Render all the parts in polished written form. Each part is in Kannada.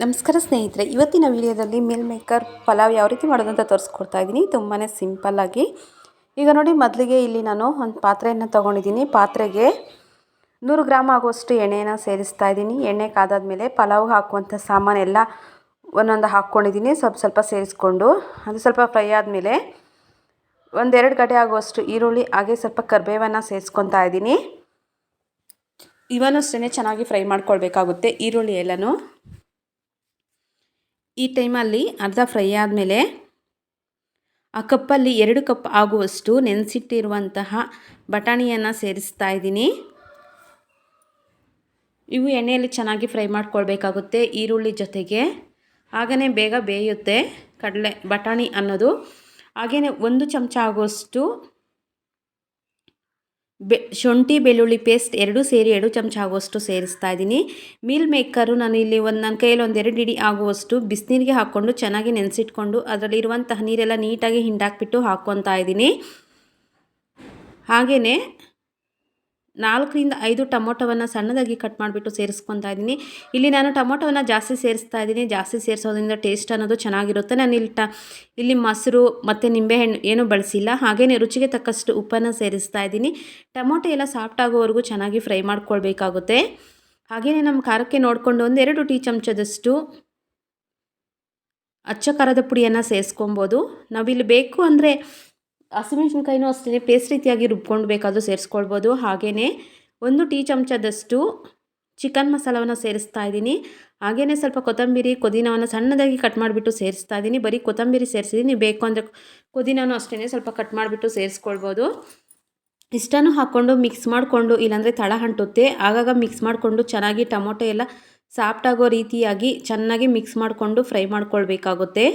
ನಮಸ್ಕಾರ ಸ್ನೇಹಿತರೆ, ಇವತ್ತಿನ ವಿಡಿಯೋದಲ್ಲಿ ಮೀಲ್ ಮೇಕರ್ ಪಲಾವ್ ಯಾವ ರೀತಿ ಮಾಡೋದು ಅಂತ ತೋರಿಸ್ಕೊಡ್ತಾ ಇದ್ದೀನಿ. ತುಂಬಾ ಸಿಂಪಲ್ಲಾಗಿ. ಈಗ ನೋಡಿ, ಮೊದಲಿಗೆ ಇಲ್ಲಿ ನಾನು ಒಂದು ಪಾತ್ರೆಯನ್ನು ತೊಗೊಂಡಿದ್ದೀನಿ. ಪಾತ್ರೆಗೆ 100 ಗ್ರಾಮ್ ಆಗುವಷ್ಟು ಎಣ್ಣೆಯನ್ನು ಸೇರಿಸ್ತಾ ಇದ್ದೀನಿ. ಎಣ್ಣೆ ಕಾದಾದ್ಮೇಲೆ ಪಲಾವ್ಗೆ ಹಾಕುವಂಥ ಸಾಮಾನೆಲ್ಲ ಒಂದೊಂದು ಹಾಕ್ಕೊಂಡಿದ್ದೀನಿ. ಸ್ವಲ್ಪ ಸೇರಿಸ್ಕೊಂಡು ಅದು ಸ್ವಲ್ಪ ಫ್ರೈ ಆದಮೇಲೆ 1-2 ಗಡ್ಡೆ ಆಗುವಷ್ಟು ಈರುಳ್ಳಿ, ಹಾಗೆ ಸ್ವಲ್ಪ ಕರಿಬೇವನ್ನು ಸೇರಿಸ್ಕೊತಾ ಇದ್ದೀನಿ. ಇವನು ಅಷ್ಟೇ ಚೆನ್ನಾಗಿ ಫ್ರೈ ಮಾಡ್ಕೊಳ್ಬೇಕಾಗುತ್ತೆ ಈರುಳ್ಳಿ ಎಲ್ಲನೂ. ಈ ಟೈಮಲ್ಲಿ ಅರ್ಧ ಫ್ರೈ ಆದಮೇಲೆ ಆ ಕಪ್ಪಲ್ಲಿ 2 ಕಪ್ ಆಗುವಷ್ಟು ನೆನೆಸಿಟ್ಟಿರುವಂತಹ ಬಟಾಣಿಯನ್ನು ಸೇರಿಸ್ತಾ ಇದ್ದೀನಿ. ಇವು ಎಣ್ಣೆಯಲ್ಲಿ ಚೆನ್ನಾಗಿ ಫ್ರೈ ಮಾಡ್ಕೊಳ್ಬೇಕಾಗುತ್ತೆ ಈರುಳ್ಳಿ ಜೊತೆಗೆ. ಹಾಗೆಯೇ ಬೇಗ ಬೇಯುತ್ತೆ ಬಟಾಣಿ ಅನ್ನೋದು. ಹಾಗೆಯೇ 1 ಚಮಚ ಆಗುವಷ್ಟು ಶುಂಠಿ ಬೆಳ್ಳುಳ್ಳಿ ಪೇಸ್ಟ್ 2 ಸೇರಿ 2 ಚಮಚ ಆಗುವಷ್ಟು ಸೇರಿಸ್ತಾ ಇದ್ದೀನಿ. ಮೀಲ್ ಮೇಕರು ನಾನು ಇಲ್ಲಿ ನನ್ನ ಕೈಯಲ್ಲಿ 1-2 ಹಿಡಿ ಆಗುವಷ್ಟು ಬಿಸಿನೀರಿಗೆ ಹಾಕ್ಕೊಂಡು ಚೆನ್ನಾಗಿ ನೆನೆಸಿಟ್ಕೊಂಡು ಅದರಲ್ಲಿರುವಂತಹ ನೀರೆಲ್ಲ ನೀಟಾಗಿ ಹಿಂಡಾಕ್ಬಿಟ್ಟು ಹಾಕ್ಕೊತಾ ಇದ್ದೀನಿ. ಹಾಗೆಯೇ 4-5 ಟೊಮೊಟೊವನ್ನು ಸಣ್ಣದಾಗಿ ಕಟ್ ಮಾಡಿಬಿಟ್ಟು ಸೇರಿಸ್ಕೊತಾ ಇದ್ದೀನಿ. ಇಲ್ಲಿ ನಾನು ಟೊಮೊಟೊವನ್ನು ಜಾಸ್ತಿ ಸೇರಿಸ್ತಾ ಇದ್ದೀನಿ. ಜಾಸ್ತಿ ಸೇರಿಸೋದ್ರಿಂದ ಟೇಸ್ಟ್ ಅನ್ನೋದು ಚೆನ್ನಾಗಿರುತ್ತೆ. ನಾನು ಇಲ್ಲಿ ಮೊಸರು ಮತ್ತು ನಿಂಬೆಹಣ್ಣು ಏನೂ ಬಳಸಿಲ್ಲ. ಹಾಗೆಯೇ ರುಚಿಗೆ ತಕ್ಕಷ್ಟು ಉಪ್ಪನ್ನು ಸೇರಿಸ್ತಾ ಇದ್ದೀನಿ. ಟೊಮೊಟೊ ಎಲ್ಲ ಸಾಫ್ಟ್ ಆಗೋವರೆಗೂ ಚೆನ್ನಾಗಿ ಫ್ರೈ ಮಾಡ್ಕೊಳ್ಬೇಕಾಗುತ್ತೆ. ಹಾಗೆಯೇ ನಮ್ಮ ಖಾರಕ್ಕೆ ನೋಡಿಕೊಂಡು 1-2 ಟೀ ಚಮಚದಷ್ಟು ಅಚ್ಚ ಖಾರದ ಪುಡಿಯನ್ನು ಸೇರಿಸ್ಕೊಬೋದು. ನಾವಿಲ್ಲಿ ಬೇಕು ಅಂದರೆ ಹಸಿಮೆಣಸಿನ್ಕಾಯಿನೂ ಅಷ್ಟೇ ಪೇಸ್ಟ್ ರೀತಿಯಾಗಿ ರುಬ್ಕೊಂಡು ಬೇಕಾದರೂ ಸೇರಿಸ್ಕೊಳ್ಬೋದು. ಹಾಗೆಯೇ 1 ಟೀ ಚಮಚದಷ್ಟು ಚಿಕನ್ ಮಸಾಲವನ್ನು ಸೇರಿಸ್ತಾ ಇದ್ದೀನಿ. ಹಾಗೆಯೇ ಸ್ವಲ್ಪ ಕೊತ್ತಂಬರಿ, ಪುದೀನವನ್ನು ಸಣ್ಣದಾಗಿ ಕಟ್ ಮಾಡಿಬಿಟ್ಟು ಸೇರಿಸ್ತಾ ಇದ್ದೀನಿ. ಬರೀ ಕೊತ್ತಂಬರಿ ಸೇರಿಸಿದ್ದೀನಿ. ಬೇಕು ಅಂದರೆ ಪುದೀನೂ ಅಷ್ಟೇ ಸ್ವಲ್ಪ ಕಟ್ ಮಾಡಿಬಿಟ್ಟು ಸೇರಿಸ್ಕೊಳ್ಬೋದು. ಇಷ್ಟನ್ನು ಹಾಕ್ಕೊಂಡು ಮಿಕ್ಸ್ ಮಾಡಿಕೊಂಡು, ಇಲ್ಲಾಂದರೆ ತಳ ಅಂಟುತ್ತೆ, ಆಗಾಗ ಮಿಕ್ಸ್ ಮಾಡಿಕೊಂಡು ಚೆನ್ನಾಗಿ ಟೊಮೊಟೊ ಎಲ್ಲ ಸಾಫ್ಟ್ ಆಗೋ ರೀತಿಯಾಗಿ ಚೆನ್ನಾಗಿ ಮಿಕ್ಸ್ ಮಾಡಿಕೊಂಡು ಫ್ರೈ ಮಾಡ್ಕೊಳ್ಬೇಕಾಗುತ್ತೆ.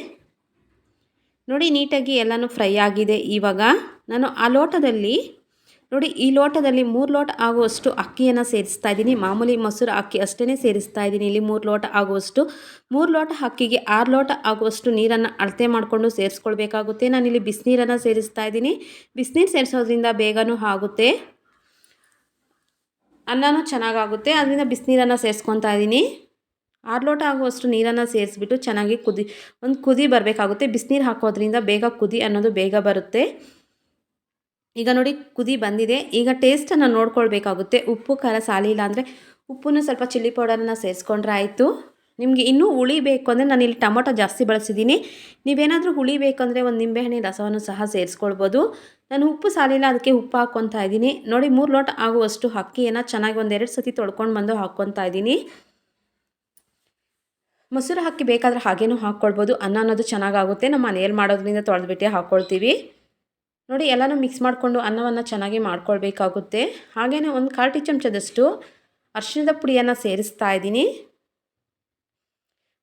ನೋಡಿ, ನೀಟಾಗಿ ಎಲ್ಲನೂ ಫ್ರೈ ಆಗಿದೆ. ಇವಾಗ ನಾನು ಆ ಲೋಟದಲ್ಲಿ ನೋಡಿ, ಈ ಲೋಟದಲ್ಲಿ 3 ಲೋಟ ಆಗುವಷ್ಟು ಅಕ್ಕಿಯನ್ನು ಸೇರಿಸ್ತಾ ಇದ್ದೀನಿ. ಮಾಮೂಲಿ ಮೊಸರು ಅಕ್ಕಿ ಅಷ್ಟೇ ಸೇರಿಸ್ತಾ ಇದ್ದೀನಿ. ಇಲ್ಲಿ 3 ಲೋಟ ಆಗುವಷ್ಟು 3 ಲೋಟ ಅಕ್ಕಿಗೆ 6 ಲೋಟ ಆಗುವಷ್ಟು ನೀರನ್ನು ಅಳತೆ ಮಾಡಿಕೊಂಡು ಸೇರಿಸ್ಕೊಳ್ಬೇಕಾಗುತ್ತೆ. ನಾನಿಲ್ಲಿ ಬಿಸಿನೀರನ್ನು ಸೇರಿಸ್ತಾ ಇದ್ದೀನಿ. ಬಿಸಿನೀರು ಸೇರಿಸೋದ್ರಿಂದ ಬೇಗನೂ ಆಗುತ್ತೆ, ಅನ್ನನೂ ಚೆನ್ನಾಗಾಗುತ್ತೆ. ಅದರಿಂದ ಬಿಸಿನೀರನ್ನು ಸೇರಿಸ್ಕೊತಾ ಇದ್ದೀನಿ. 6 ಲೋಟ ಆಗುವಷ್ಟು ನೀರನ್ನು ಸೇರಿಸ್ಬಿಟ್ಟು ಚೆನ್ನಾಗಿ ಕುದಿ ಬರಬೇಕಾಗುತ್ತೆ. ಬಿಸಿನೀರು ಹಾಕೋದ್ರಿಂದ ಬೇಗ ಕುದಿ ಅನ್ನೋದು ಬೇಗ ಬರುತ್ತೆ. ಈಗ ನೋಡಿ, ಕುದಿ ಬಂದಿದೆ. ಈಗ ಟೇಸ್ಟನ್ನು ನೋಡ್ಕೊಳ್ಬೇಕಾಗುತ್ತೆ. ಉಪ್ಪು ಖಾರ ಸಾಲಿಲ್ಲ ಅಂದರೆ ಉಪ್ಪನ್ನು ಸ್ವಲ್ಪ ಚಿಲ್ಲಿ ಪೌಡರನ್ನು ಸೇರಿಸ್ಕೊಂಡ್ರೆ ಆಯಿತು. ನಿಮಗೆ ಇನ್ನೂ ಹುಳಿ ಬೇಕು ಅಂದರೆ ನಾನಿಲ್ಲಿ ಟೊಮೊಟೊ ಜಾಸ್ತಿ ಬಳಸಿದ್ದೀನಿ. ನೀವೇನಾದರೂ ಹುಳಿ ಬೇಕಂದರೆ ಒಂದು ನಿಂಬೆಹಣ್ಣಿನ ರಸವನ್ನು ಸಹ ಸೇರಿಸ್ಕೊಳ್ಬೋದು. ನಾನು ಉಪ್ಪು ಸಾಲಿಲ್ಲ, ಅದಕ್ಕೆ ಉಪ್ಪು ಹಾಕ್ಕೊತಾ ಇದ್ದೀನಿ. ನೋಡಿ, 3 ಲೋಟ ಆಗುವಷ್ಟು ಅಕ್ಕಿಯನ್ನು ಚೆನ್ನಾಗಿ 1-2 ಸತಿ ತೊಳ್ಕೊಂಡು ಬಂದು ಹಾಕ್ಕೊತಾ ಇದ್ದೀನಿ. ಮೊಸರು ಹಾಕಿ ಬೇಕಾದರೆ ಹಾಗೇನೂ ಹಾಕ್ಕೊಳ್ಬೋದು. ಅನ್ನ ಅನ್ನೋದು ಚೆನ್ನಾಗಾಗುತ್ತೆ. ನಮ್ಮ ಮನೆಯಲ್ಲಿ ಮಾಡೋದ್ರಿಂದ ತೊಳೆದ್ಬಿಟ್ಟೆ ಹಾಕ್ಕೊಳ್ತೀವಿ. ನೋಡಿ, ಎಲ್ಲನೂ ಮಿಕ್ಸ್ ಮಾಡಿಕೊಂಡು ಅನ್ನವನ್ನು ಚೆನ್ನಾಗಿ ಮಾಡ್ಕೊಳ್ಬೇಕಾಗುತ್ತೆ. ಹಾಗೆಯೇ 1/4 ಟೀ ಚಮಚದಷ್ಟು ಅರಿಶಿಣದ ಪುಡಿಯನ್ನು ಸೇರಿಸ್ತಾ ಇದ್ದೀನಿ.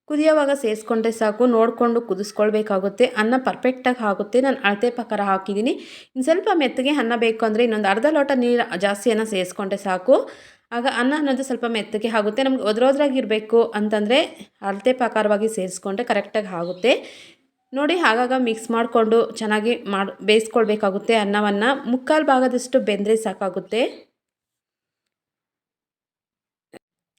ಕುದಿಯೋವಾಗ ಸೇರಿಸ್ಕೊಂಡ್ರೆ ಸಾಕು. ನೋಡಿಕೊಂಡು ಕುದಿಸ್ಕೊಳ್ಬೇಕಾಗುತ್ತೆ. ಅನ್ನ ಪರ್ಫೆಕ್ಟಾಗಿ ಆಗುತ್ತೆ. ನಾನು ಅಳತೆ ಪ್ರಕಾರ ಹಾಕಿದ್ದೀನಿ. ಇನ್ನು ಸ್ವಲ್ಪ ಮೆತ್ತಗೆ ಅನ್ನ ಬೇಕು ಅಂದರೆ ಇನ್ನೊಂದು ಅರ್ಧ ಲೋಟ ನೀರು ಜಾಸ್ತಿಯನ್ನು ಸೇರಿಸ್ಕೊಂಡ್ರೆ ಸಾಕು. ಆಗ ಅನ್ನ ಅನ್ನೋದು ಸ್ವಲ್ಪ ಮೆತ್ತಗೆ ಆಗುತ್ತೆ. ನಮ್ಗೆ ಒದ್ರೋದ್ರಾಗಿರಬೇಕು ಅಂತಂದರೆ ಅಳತೆ ಪ್ರಕಾರವಾಗಿ ಸೇರಿಸ್ಕೊಂಡ್ರೆ ಕರೆಕ್ಟಾಗಿ ಆಗುತ್ತೆ. ನೋಡಿ, ಆಗಾಗ ಮಿಕ್ಸ್ ಮಾಡಿಕೊಂಡು ಚೆನ್ನಾಗಿ ಬೇಯಿಸ್ಕೊಳ್ಬೇಕಾಗುತ್ತೆ. ಅನ್ನವನ್ನು 3/4 ಭಾಗದಷ್ಟು ಬೆಂದರೆ ಸಾಕಾಗುತ್ತೆ.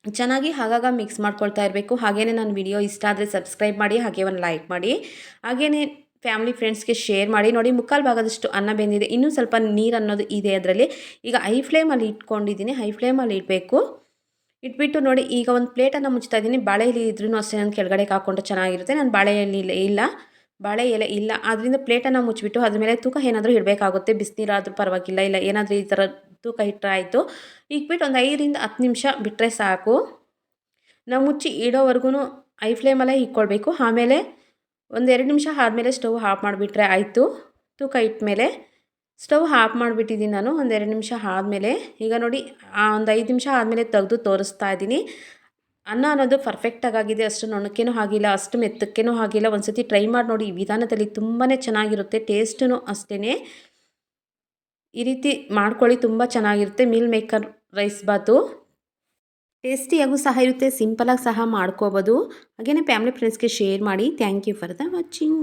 ಚೆನ್ನಾಗಿ ಆಗಾಗ ಮಿಕ್ಸ್ ಮಾಡ್ಕೊಳ್ತಾ ಇರಬೇಕು. ಹಾಗೆಯೇ ನನ್ನ ವಿಡಿಯೋ ಇಷ್ಟ ಆದರೆ ಸಬ್ಸ್ಕ್ರೈಬ್ ಮಾಡಿ, ಹಾಗೆ ಒಂದು ಲೈಕ್ ಮಾಡಿ, ಹಾಗೆಯೇ ಫ್ಯಾಮಿಲಿ ಫ್ರೆಂಡ್ಸ್ಗೆ ಶೇರ್ ಮಾಡಿ. ನೋಡಿ, 3/4 ಭಾಗದಷ್ಟು ಅನ್ನ ಬೆಂದಿದೆ. ಇನ್ನೂ ಸ್ವಲ್ಪ ನೀರು ಅನ್ನೋದು ಇದೆ ಅದರಲ್ಲಿ. ಈಗ ಹೈ ಫ್ಲೇಮಲ್ಲಿ ಇಟ್ಕೊಂಡಿದ್ದೀನಿ. ಹೈ ಫ್ಲೇಮಲ್ಲಿ ಇಡಬೇಕು. ಇಟ್ಬಿಟ್ಟು ನೋಡಿ, ಈಗ ಒಂದು ಪ್ಲೇಟನ್ನು ಮುಚ್ತಾ ಇದ್ದೀನಿ. ಬಾಳೆ ಎಲೆ ಇದ್ರೂ ಅಷ್ಟೇ ನಾನು ಕೆಳಗಡೆ ಹಾಕ್ಕೊಂಡ್ರೆ ಚೆನ್ನಾಗಿರುತ್ತೆ. ನಾನು ಬಾಳೆ ಎಲೆ ಇಲ್ಲ, ಆದ್ದರಿಂದ ಪ್ಲೇಟನ್ನು ಮುಚ್ಚಿಬಿಟ್ಟು ಅದ್ರ ಮೇಲೆ ತೂಕ ಏನಾದರೂ ಇಡಬೇಕಾಗುತ್ತೆ. ಬಿಸಿನೀರಾದರೂ ಪರವಾಗಿಲ್ಲ, ಇಲ್ಲ ಏನಾದರೂ ಈ ಥರ ತೂಕ ಇಟ್ಟರೆ ಆಯಿತು. ಇಟ್ಬಿಟ್ಟು ಒಂದು 5-10 ನಿಮಿಷ ಬಿಟ್ಟರೆ ಸಾಕು. ನಾವು ಮುಚ್ಚಿ ಇಡೋವರೆಗೂ ಹೈ ಫ್ಲೇಮಲ್ಲೇ ಇಟ್ಕೊಳ್ಬೇಕು. ಆಮೇಲೆ 1-2 ನಿಮಿಷ ಆದಮೇಲೆ ಸ್ಟವ್ ಆಫ್ ಮಾಡಿಬಿಟ್ರೆ ಆಯಿತು. ತೂಕ ಇಟ್ಟ ಮೇಲೆ ಸ್ಟವ್ ಆಫ್ ಮಾಡಿಬಿಟ್ಟಿದ್ದೀನಿ ನಾನು 1-2 ನಿಮಿಷ ಆದಮೇಲೆ. ಈಗ ನೋಡಿ, ಒಂದು 5 ನಿಮಿಷ ಆದಮೇಲೆ ತೆಗೆದು ತೋರಿಸ್ತಾ ಇದ್ದೀನಿ. ಅನ್ನ ಅನ್ನೋದು ಪರ್ಫೆಕ್ಟಾಗಿ ಆಗಿದೆ. ಅಷ್ಟು ನೊಣಕ್ಕೇನೂ ಆಗಿಲ್ಲ, ಅಷ್ಟು ಮೆತ್ತಕ್ಕೇನೂ ಆಗಿಲ್ಲ. ಒಂದು ಸತಿ ಟ್ರೈ ಮಾಡಿ ನೋಡಿ. ಈ ವಿಧಾನದಲ್ಲಿ ತುಂಬಾ ಚೆನ್ನಾಗಿರುತ್ತೆ. ಟೇಸ್ಟೂ ಅಷ್ಟೇ. ಈ ರೀತಿ ಮಾಡ್ಕೊಳ್ಳಿ, ತುಂಬ ಚೆನ್ನಾಗಿರುತ್ತೆ. ಮೀಲ್ ಮೇಕರ್ ರೈಸ್ ಬಾತು ಟೇಸ್ಟಿಯಾಗೂ ಸಹ ಇರುತ್ತೆ. ಸಿಂಪಲಾಗಿ ಸಹ ಮಾಡ್ಕೋಬೋದು. ಹಾಗೆಯೇ ಫ್ಯಾಮಿಲಿ ಫ್ರೆಂಡ್ಸ್ಗೆ ಶೇರ್ ಮಾಡಿ. Thank you for the watching.